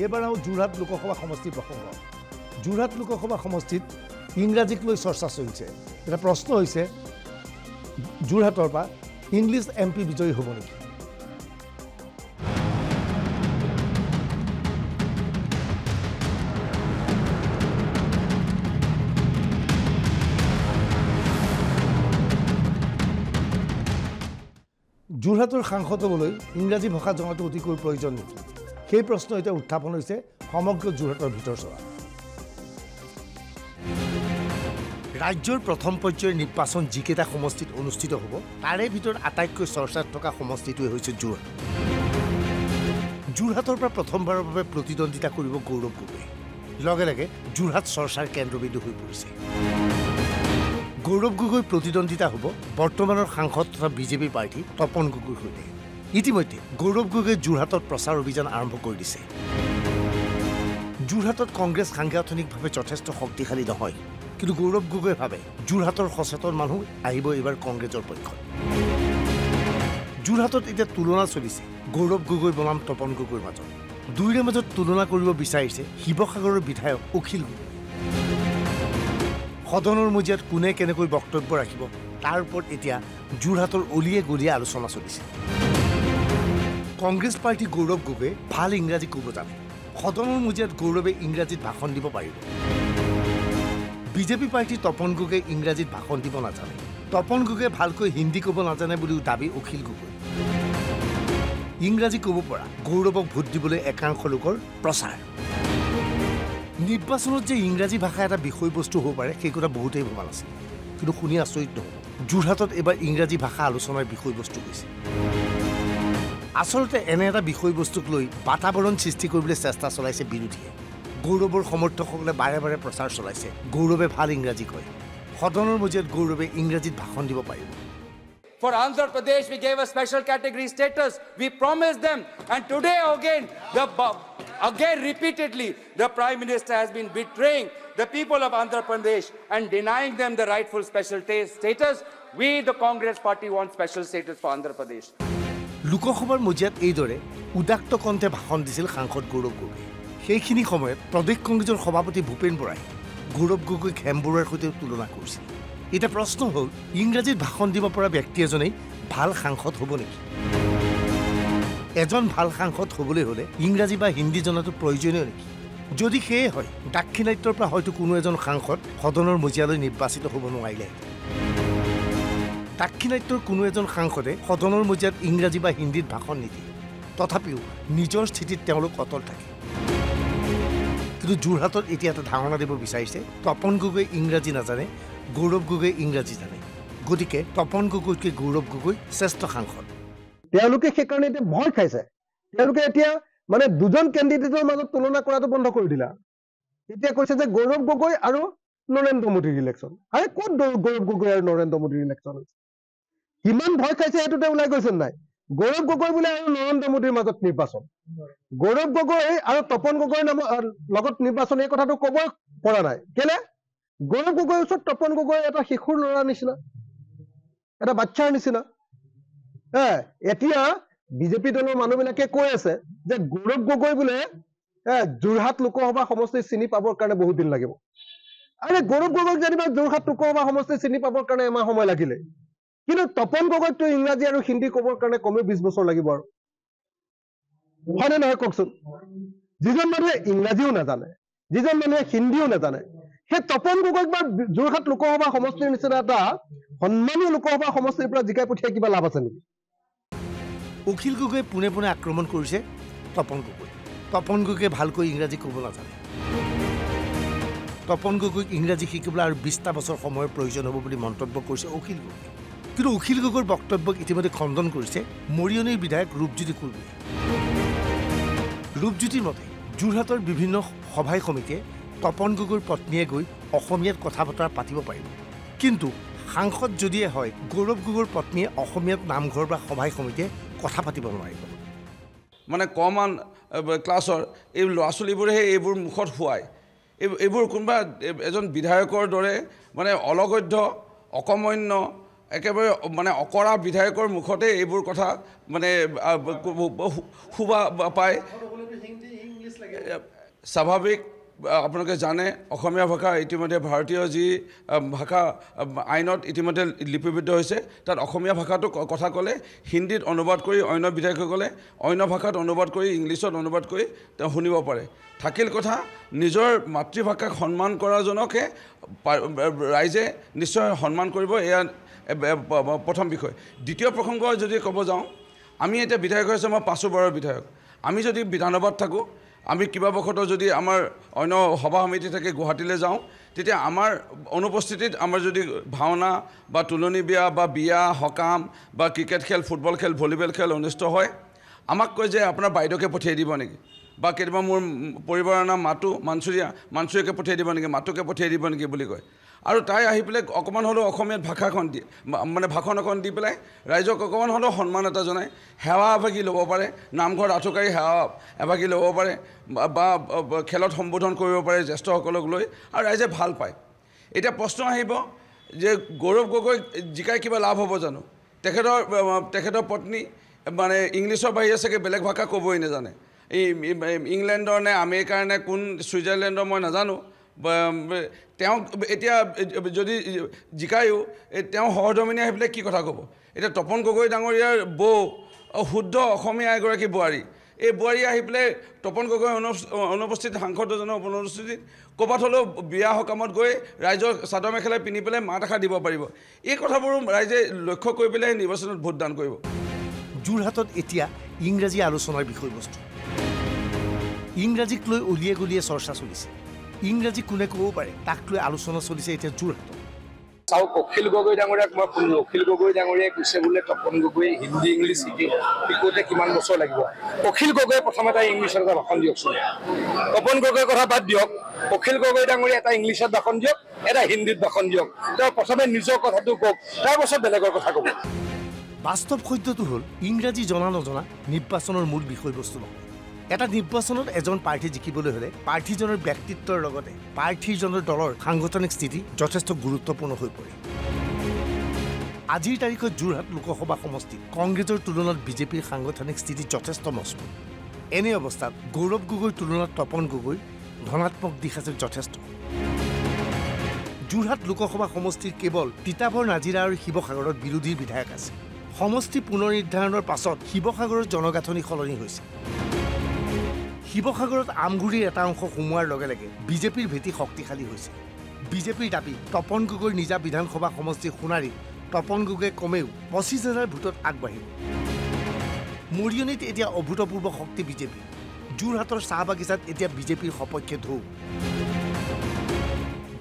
এইবাৰ যোৰহাট লোকসভা সমষ্টিৰ প্ৰসংগ যোৰহাট লোকসভা সমষ্টিত ইংৰাজীক লৈ চৰ্চা চলিছে এটা প্ৰশ্ন হৈছে যোৰহাটৰ পৰা ইংলিছ এমপি বিজয়ী হ'ব নেকি যোৰহাটৰ সাংসদ হ'বলৈ ইংৰাজী ভাষা জনাটো অতিকৈ প্ৰয়োজন নেকি সেই প্ৰশ্ন এতিয়া উত্থাপন হৈছে সমগ্ৰ যোৰহাটৰ ভিতৰ চৰা ৰাজ্যৰ প্ৰথম পৰ্যায়ৰ নিৰ্বাচন যিকেইটা সমষ্টিত অনুষ্ঠিত হ'ব তাৰে ভিতৰত আটাইতকৈ চৰ্চাত থকা সমষ্টিটোৱে হৈছে যোৰহাট যোৰহাটৰ পৰা প্ৰথমবাৰৰ বাবে প্ৰতিদ্বন্দ্বিতা কৰিব গৌৰৱ গগৈ লগে লগে যোৰহাট চৰ্চাৰ কেন্দ্ৰবিন্দু হৈ পৰিছে গৌৰৱ গগৈ প্ৰতিদ্বন্দ্বিতা হ'ব বৰ্তমানৰ সাংসদ তথা বিজেপি প্ৰাৰ্থী তপন গগৈৰ সৈতে ইতিমধ্যে গৌৰৱ গগৈ যোৰহাটত প্ৰচাৰ অভিযান আৰম্ভ কৰি দিছে যোৰহাটত কংগ্ৰেছ সাংগঠনিকভাৱে যথেষ্ট শক্তিশালী নহয় কিন্তু গৌৰৱ গগৈ ভাবে যোৰহাটৰ সচেতন মানুহ আহিব এইবাৰ কংগ্ৰেছৰ পক্ষত যোৰহাটত এতিয়া তুলনা চলিছে গৌৰৱ গগৈ বনাম তপন গগৈৰ মাজত দুয়োৰে মাজত তুলনা কৰিব বিচাৰিছে শিৱসাগৰৰ বিধায়ক অখিল গগৈ সদনৰ মজিয়াত কোনে কেনেকৈ বক্তব্য ৰাখিব তাৰ ওপৰত এতিয়া যোৰহাটৰ অলিয়ে গলিয়ে আলোচনা চলিছে কংগ্ৰেছ পাৰ্টি গৌৰৱ গগৈ ভাল ইংৰাজী ক'ব জানে সদনৰ মজিয়াত গৌৰৱে ইংৰাজীত ভাষণ দিব পাৰিব বিজেপি পাৰ্টি তপন গগৈ ইংৰাজীত ভাষণ দিব নাজানে তপন গগৈ ভালকৈ হিন্দী ক'ব নাজানে বুলিও দাবী অখিল গগৈ ইংৰাজী ক'ব পৰা গৌৰৱক ভোট দিবলৈ একাংশ লোকৰ প্ৰচাৰ নিৰ্বাচনত যে ইংৰাজী ভাষা এটা বিষয়বস্তু হ'ব পাৰে সেই কথা বহুতেই ভবা নাছিল কিন্তু শুনি আচৰিত নহ'ব যোৰহাটত এইবাৰ ইংৰাজী ভাষা আলোচনাৰ বিষয়বস্তু হৈছে আচলতে এনে এটা বিষয়বস্তুক লৈ বাতাবৰণ সৃষ্টি কৰিবলৈ চেষ্টা চলাইছে বিৰোধীয়ে গৌৰৱৰ সমৰ্থকসকলে বাৰে বাৰে প্ৰচাৰ চলাইছে গৌৰৱে ভাল ইংৰাজী কয় সদনৰ মজিয়াত গৌৰৱে ইংৰাজীত ভাষণ দিব পাৰিব For Andhra Pradesh, we gave a special category status. We promised them. And today again, repeatedly, the Prime Minister has been betraying the people of Andhra Pradesh and denying them the rightful special status. We, the Congress Party, want special status for Andhra Pradesh. লোকসভাৰ মজিয়াত এইদৰে উদাক্ত কণ্ঠে ভাষণ দিছিল সাংসদ গৌৰৱ গগৈ সেইখিনি সময়ত প্ৰদেশ কংগ্ৰেছৰ সভাপতি ভূপেন বৰাই গৌৰৱ গগৈক হেম বৰুৱাৰ সৈতে তুলনা কৰিছিল এতিয়া প্ৰশ্ন হ'ল ইংৰাজীত ভাষণ দিব পৰা ব্যক্তি এজনেই ভাল সাংসদ হ'ব নেকি এজন ভাল সাংসদ হ'বলৈ হ'লে ইংৰাজী বা হিন্দী জনাটো প্ৰয়োজনীয় নেকি যদি সেয়ে হয় দাক্ষিণাত্যৰ পৰা হয়তো কোনো এজন সাংসদ সদনৰ মজিয়ালৈ নিৰ্বাচিত হ'ব নোৱাৰিলে দাক্ষিণাত্যৰ কোনো এজন সাংসদে সদনৰ মজিয়াত ইংৰাজী বা হিন্দীত ভাষণ নিদিয়ে তথাপিও নিজৰ স্থিতিত তেওঁলোক অটল থাকে কিন্তু যোৰহাটত এতিয়া এটা ধাৰণা দিব বিচাৰিছে তপন গগৈ ইংৰাজী নাজানে গৌৰৱ গগৈ ইংৰাজী জানে গতিকে তপন গগৈতকৈ গৌৰৱ গগৈ শ্ৰেষ্ঠ সাংসদ তেওঁলোকে সেইকাৰণে এতিয়া ভয় খাইছে তেওঁলোকে এতিয়া মানে দুজন কেণ্ডিডেটৰ মাজত তুলনা কৰাটো বন্ধ কৰি দিলা এতিয়া কৈছে যে গৌৰৱ গগৈ আৰু নৰেন্দ্ৰ মোদীৰ ইলেকশ্যন আৰে ক'ত গৌৰৱ গগৈ আৰু নৰেন্দ্ৰ মোদীৰ ইলেকশ্যন হৈছে কিমান ভয় খাইছে সেইটোতে ওলাই গৈছে নাই গৌৰৱ গগৈ বোলে আৰু নৰেন্দ্ৰ মোদীৰ মাজত নিৰ্বাচন গৌৰৱ গগৈ আৰু তপন গগৈৰ লগত নিৰ্বাচন এই কথাটো ক'ব পৰা নাই কেলে গৌৰৱ গগৈৰ ওচৰত তপন গগৈ এটা শিশুৰ ল'ৰা নিচিনা এটা বাচ্চাৰ নিচিনা এতিয়া বিজেপি দলৰ মানুহবিলাকে কৈ আছে যে গৌৰৱ গগৈ বোলে যোৰহাট লোকসভা সমষ্টি চিনি পাবৰ কাৰণে বহুত দিন লাগিব আৰে গৌৰৱ গগৈক যেনিবা যোৰহাট লোকসভা সমষ্টি চিনি পাবৰ কাৰণে এমাহ সময় লাগিলে কিন্তু তপন গগৈকটো ইংৰাজী আৰু হিন্দী ক'বৰ কাৰণে কমেও 20 বছৰ লাগিব আৰু হয়নে নহয় কওকচোন যিজন মানুহে ইংৰাজীও নাজানে যিজন মানুহে হিন্দীও নাজানে সেই তপন গগৈক বা যোৰহাট লোকসভা সমষ্টিৰ নিচিনা এটা সন্মানীয় লোকসভা সমষ্টিৰ পৰা জিকাই পঠিয়াই কিবা লাভ আছে নেকি অখিল গগৈ পোনে পোনে আক্ৰমণ কৰিছে তপন গগৈ ভালকৈ ইংৰাজী ক'ব নাজানে তপন গগৈক ইংৰাজী শিকিবলৈ আৰু 20টা বছৰ সময়ৰ প্ৰয়োজন হ'ব বুলি মন্তব্য কৰিছে অখিল গগৈ কিন্তু অখিল গগৈৰ বক্তব্যক ইতিমধ্যে খণ্ডন কৰিছে মৰিয়নিৰ বিধায়ক ৰূপজ্যোতি কুৰ্মীয়ে ৰূপজ্যোতিৰ মতে যোৰহাটৰ বিভিন্ন সভাই সমিতিয়ে তপন গগৈৰ পত্নীয়ে গৈ অসমীয়াত কথা বতৰা পাতিব পাৰিব কিন্তু সাংসদ যদিয়ে হয় গৌৰৱ গগৈৰ পত্নীয়ে অসমীয়াত নামঘৰ বা সভাই সমিতিয়ে কথা পাতিব নোৱাৰিব মানে কমন ক্লাছৰ এই ল'ৰা ছোৱালীবোৰেহে এইবোৰ মুখত শুৱায় এইবোৰ কোনোবা এজন বিধায়কৰ দৰে মানে অলগধ্য অকমন্য একেবাৰে মানে অকৰা বিধায়কৰ মুখতে এইবোৰ কথা মানে শুবা পায় স্বাভাৱিক আপোনালোকে জানে অসমীয়া ভাষা ইতিমধ্যে ভাৰতীয় যি ভাষা আইনত ইতিমধ্যে লিপিবদ্ধ হৈছে তাত অসমীয়া ভাষাটো কথা ক'লে হিন্দীত অনুবাদ কৰি অন্য বিধায়কসকলে অন্য ভাষাত অনুবাদ কৰি ইংলিছত অনুবাদ কৰি তেওঁ শুনিব পাৰে থাকিল কথা নিজৰ মাতৃভাষাক সন্মান কৰাজনকে ৰাইজে নিশ্চয় সন্মান কৰিব এয়া প্ৰথম বিষয় দ্বিতীয় প্ৰসংগ যদি ক'ব যাওঁ আমি এতিয়া বিধায়ক হৈছে মই 5 বাৰৰ বিধায়ক আমি যদি বিধানসভাত থাকোঁ আমি কিবা বশতঃ যদি আমাৰ অন্য সভা সমিতি থাকে গুৱাহাটীলৈ যাওঁ তেতিয়া আমাৰ অনুপস্থিতিত আমাৰ যদি ভাওনা বা তুলনি বিয়া বা বিয়া সকাম বা ক্ৰিকেট খেল ফুটবল খেল ভলীবল খেল অনুষ্ঠিত হয় আমাক কয় যে আপোনাৰ বাইদেউকে পঠিয়াই দিব নেকি বা কেতিয়াবা মোৰ পৰিবাৰৰ নাম মাতু মানচুৰীয়াকে পঠিয়াই দিব নেকি মাতুকে পঠিয়াই দিব নেকি বুলি কয় আৰু তাই আহি পেলাই অকণমান হ'লেও অসমীয়াত ভাষাখন দিয়ে মানে ভাষণ এখন দি পেলাই ৰাইজক অকণমান হ'লেও সন্মান এটা জনায় সেৱা এভাগি ল'ব পাৰে নামঘৰত আঁঠুকাৰী সেৱা এভাগি ল'ব পাৰে বা খেলত সম্বোধন কৰিব পাৰে জ্যেষ্ঠসকলক লৈ আৰু ৰাইজে ভাল পায় এতিয়া প্ৰশ্ন আহিব যে গৌৰৱ গগৈ জিকাই কিবা লাভ হ'ব জানো তেখেতৰ পত্নী মানে ইংলিছৰ বাহিৰে চাগে বেলেগ ভাষা ক'বই নাজানে এই ইংলেণ্ডৰ নে আমেৰিকাৰ নে কোন ছুইজাৰলেণ্ডৰ মই নাজানো তেওঁ এতিয়া যদি জিকায়ো তেওঁ সহধৰ্মিনী আহি পেলাই কি কথা ক'ব এতিয়া তপন গগৈ ডাঙৰীয়াৰ বৌ শুদ্ধ অসমীয়া এগৰাকী বোৱাৰী এই বোৱাৰী আহি পেলাই তপন গগৈ অনুপস্থিত সাংসদজনৰ অনুপস্থিতিত ক'ৰবাত হ'লেও বিয়া সকামত গৈ ৰাইজৰ চাদৰ মেখেলা পিন্ধি পেলাই মাত এষাৰ দিব পাৰিব এই কথাবোৰো ৰাইজে লক্ষ্য কৰি পেলাই নিৰ্বাচনত ভোটদান কৰিব যোৰহাটত এতিয়া ইংৰাজী আলোচনাৰ বিষয়বস্তু ইংৰাজীক লৈ অলিয়ে গলিয়ে চৰ্চা চলিছে ইংৰাজী কোনে ক'ব পাৰে তাক লৈ আলোচনা চলিছে এতিয়া যোৰহাটত চাওক অখিল গগৈ ডাঙৰীয়াক মই শুনো অখিল গগৈ ডাঙৰীয়াই কৈছে বোলে তপন গগৈ হিন্দী ইংলিছ শিকোঁতে কিমান বছৰ লাগিব অখিল গগৈয়ে প্ৰথম এটা ইংলিছত এটা ভাষণ দিয়কচোন তপন গগৈৰ কথা বাদ দিয়ক অখিল গগৈ ডাঙৰীয়া এটা ইংলিছত ভাষণ দিয়ক এটা হিন্দীত ভাষণ দিয়ক তেওঁ প্ৰথমে নিজৰ কথাটো কওক তাৰপাছত বেলেগৰ কথা ক'ব বাস্তৱ সত্যটো হ'ল ইংৰাজী জনা নজনা নিৰ্বাচনৰ মূল বিষয়বস্তু নহয় এটা নিৰ্বাচনত এজন প্ৰাৰ্থী জিকিবলৈ হ'লে প্ৰাৰ্থীজনৰ ব্যক্তিত্বৰ লগতে প্ৰাৰ্থীজনৰ দলৰ সাংগঠনিক স্থিতি যথেষ্ট গুৰুত্বপূৰ্ণ হৈ পৰে আজিৰ তাৰিখত যোৰহাট লোকসভা সমষ্টিত কংগ্ৰেছৰ তুলনাত বিজেপিৰ সাংগঠনিক স্থিতি যথেষ্ট মজবুত এনে অৱস্থাত গৌৰৱ গগৈৰ তুলনাত তপন গগৈ ধনাত্মক দিশ আছে যথেষ্ট যোৰহাট লোকসভা সমষ্টিৰ কেৱল তিতাবৰ নাজিৰা আৰু শিৱসাগৰত বিৰোধীৰ বিধায়ক আছে সমষ্টি পুনৰ নিৰ্ধাৰণৰ পাছত শিৱসাগৰৰ জনগাঁথনি সলনি হৈছে শিৱসাগৰত আমগুৰিৰ এটা অংশ সোমোৱাৰ লগে লগে বিজেপিৰ ভেটি শক্তিশালী হৈছে বিজেপিৰ দাবী তপন গগৈৰ নিজা বিধানসভা সমষ্টি সোণাৰীত তপন গগৈ কমেও 25,000 ভোটত আগবাঢ়িব মৰিয়নীত এতিয়া অভূতপূৰ্ব শক্তি বিজেপি যোৰহাটৰ চাহ বাগিচাত এতিয়া বিজেপিৰ সপক্ষে ঢৌ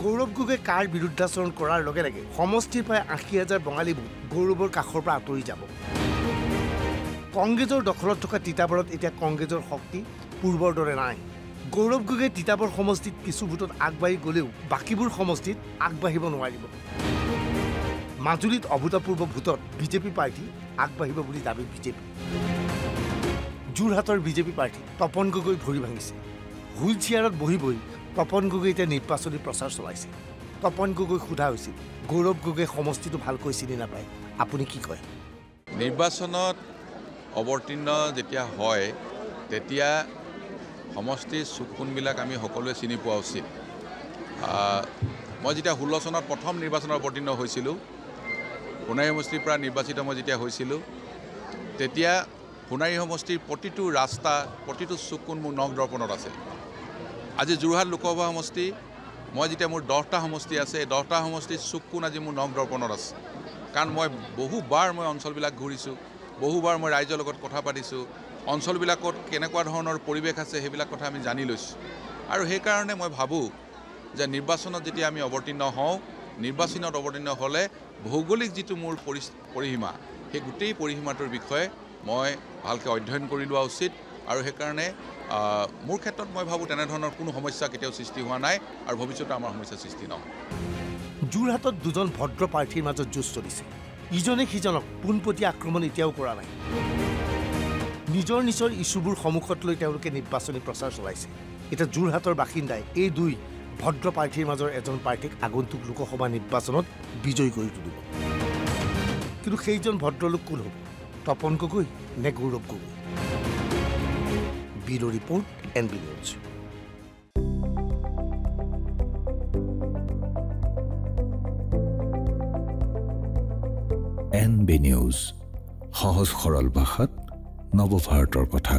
গৌৰৱ গগৈ কাৰ বিৰুদ্ধাচৰণ কৰাৰ লগে লগে সমষ্টিৰ প্ৰায় 80,000 বঙালী ভোট গৌৰৱৰ কাষৰ পৰা আঁতৰি যাব কংগ্ৰেছৰ দখলত থকা তিতাবৰত এতিয়া কংগ্ৰেছৰ শক্তি পূৰ্বৰ দৰে নাই গৌৰৱ গগৈ তিতাবৰ সমষ্টিত কিছু ভোটত আগবাঢ়ি গ'লেও বাকীবোৰ সমষ্টিত আগবাঢ়িব নোৱাৰিব মাজুলীত অভূতপূৰ্ব ভোটত বিজেপি প্ৰাৰ্থী আগবাঢ়িব বুলি দাবী বিজেপি যোৰহাটৰ বিজেপি প্ৰাৰ্থী তপন গগৈ ভৰি ভাঙিছে হুইল চেয়াৰত বহি বহি তপন গগৈ এতিয়া নিৰ্বাচনী প্ৰচাৰ চলাইছে তপন গগৈ সোধা হৈছিল গৌৰৱ গগৈ সমষ্টিটো ভালকৈ চিনি নাপায় আপুনি কি কয় নিৰ্বাচনত অৱতীৰ্ণ যেতিয়া হয় তেতিয়া সমষ্টিৰ চুককোণবিলাক আমি সকলোৱে চিনি পোৱা উচিত মই যেতিয়া 16 চনত প্ৰথম নিৰ্বাচনত অৱতীৰ্ণ হৈছিলোঁ সোণাৰী সমষ্টিৰ পৰা নিৰ্বাচিত মই যেতিয়া হৈছিলোঁ তেতিয়া সোণাৰী সমষ্টিৰ প্ৰতিটো ৰাস্তা প্ৰতিটো চুককোণ মোৰ নখ দৰ্পণত আছে আজি যোৰহাট লোকসভা সমষ্টি মই যেতিয়া মোৰ 10টা সমষ্টি আছে 10টা সমষ্টিৰ চুককোণ আজি মোৰ নখ দৰ্পণত আছে কাৰণ মই বহুবাৰ মই অঞ্চলবিলাক ঘূৰিছোঁ বহুবাৰ মই ৰাইজৰ লগত কথা পাতিছোঁ অঞ্চলবিলাকত কেনেকুৱা ধৰণৰ পৰিৱেশ আছে সেইবিলাক কথা আমি জানি লৈছোঁ আৰু সেইকাৰণে মই ভাবোঁ যে নিৰ্বাচনত যেতিয়া আমি অৱতীৰ্ণ হওঁ নিৰ্বাচনত অৱতীৰ্ণ হ'লে ভৌগোলিক যিটো মোৰ পৰিসীমা সেই গোটেই পৰিসীমাটোৰ বিষয়ে মই ভালকৈ অধ্যয়ন কৰি লোৱা উচিত আৰু সেইকাৰণে মোৰ ক্ষেত্ৰত মই ভাবোঁ তেনেধৰণৰ কোনো সমস্যা কেতিয়াও সৃষ্টি হোৱা নাই আৰু ভৱিষ্যতে আমাৰ সমস্যা সৃষ্টি নহয় যোৰহাটত দুজন ভদ্ৰ প্ৰাৰ্থীৰ মাজত যুঁজ চলিছে ইজনে সিজনক পোনপটীয়া আক্ৰমণ এতিয়াও কৰা নাই নিজৰ নিজৰ ইছ্যুবোৰ সন্মুখত লৈ তেওঁলোকে নিৰ্বাচনী প্ৰচাৰ চলাইছে এতিয়া যোৰহাটৰ বাসিন্দাই এই দুই ভদ্ৰ প্ৰাৰ্থীৰ মাজৰ এজন প্ৰাৰ্থীক আগন্তুক লোকসভা নিৰ্বাচনত বিজয়ী কৰি তুলিব কিন্তু সেইজন ভদ্ৰলোক কোন হ'ব তপন গগৈ নে Gaurav Gogoi bureau report NB news NB news সহজ সৰল ভাষাত নৱভাৰতৰ কথা